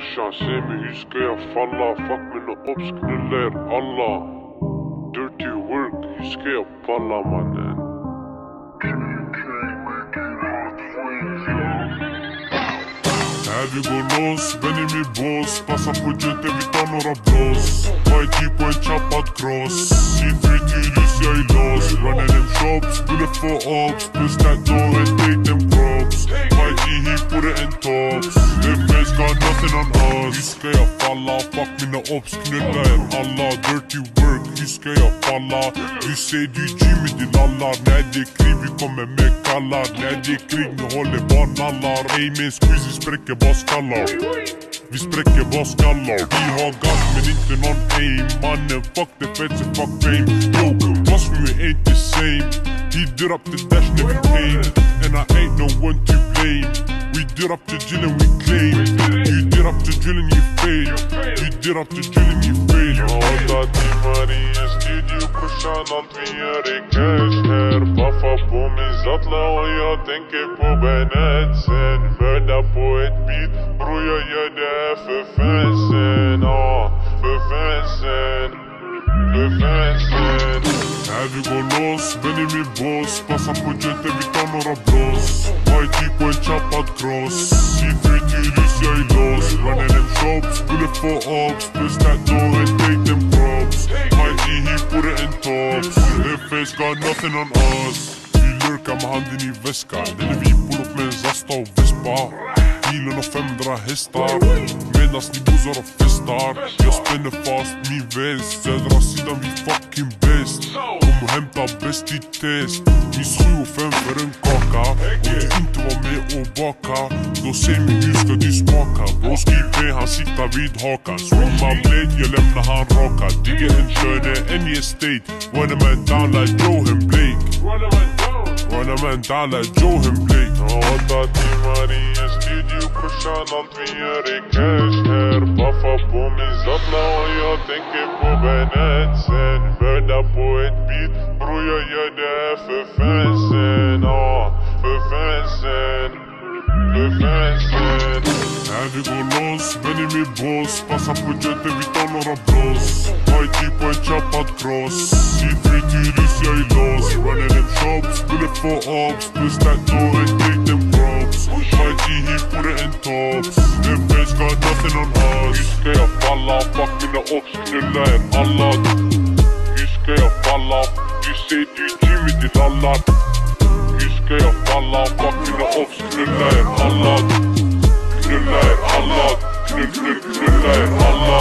brorsan, säg mig hur ska jag falla? Fuck mina obs, knulla er alla. Dirty work, hur ska jag palla mannen? Här vi går loss, Benny med boss. Passa på jeten, vi tar några blås. YG på en chappad cross. Sin frityrhus, jag är lost. Running them shops, bullet for ops. Plus that door and take them props. YG hit på det en tops. FS got nothing on us. Hur ska jag falla? Fuck mina ops, knulla er alla. Dirty work, hur ska jag falla? Du säger du Jimmy, din lallar. När det är krig, vi kommer med kallar. När det är krig, nu håller bara nallar. Ey med en squeeze, vi spräcker bara skallar. Vi spräcker bara skallar. Vi har gas men inte någon aim. Mannen fuck the feds and fuck fame. Yo, boss we ain't the same. He did up the dash never came. And I ain't no one to blame. We did up the drill and we claim. You did up the drill and you fail. You did up the drill and you fail. Jag har 8 timmar i en studio, brorsan, allt vi gör är cash här. Baffa på min sattla och jag tänker på Benetsen. Mörda på ett beat, bror jag gör det här för fansen. För fansen. För fansen. Här vi går loss, Benny med boss. Passa på jeten, vi tar några blås. YG på en chappad cross. C3-tyrhus, jag är lost. Running them shops, bullet for ops. Plus that door and take them props. YG hit på det en tops. FS got nothing on us. Vi lurkar med handen i väskan. Eller vi pull upp med en Zasta och Vespa. Bilen och 500 hästar. Medans ni bozar och festar. Jag spänner fast min väst. Södra sidan vi fucking bäst. Kom och hämta bäst i test. Minst 7 och 5 för en kaka. Om du inte var med och baka, då säg mig hur ska du smaka? Broski B han siktar vid hakan. Swing my blade, jag lämnar han raka. Digger en körde en i estate. Run a man down like Johan Blake. Run a man down like Johan Blake. Jag har 8 timmar i en studio, brorsan, allt vi gör är cash här. Baffa på min sattla och jag tänker på Benetsen. Mörda på ett beat, bror jag gör det här för fansen. För fansen. För fansen. Här vi går loss, Benny med boss. Passa på jeten, vi tar några blås. YG på en chappad cross. C3-tyrhus, jag är lost. Running them shops, bullet for ops. Plus that door and take them props. YG hit på det en tops. FS got nothing on us. Hur ska jag falla? Fuck mina ops, knulla er alla. Hur ska jag falla? Du säger du Jimmy, din lallar. Hur ska jag falla? Fuck mina ops, knulla er alla. Knulla er alla. Knulla er alla.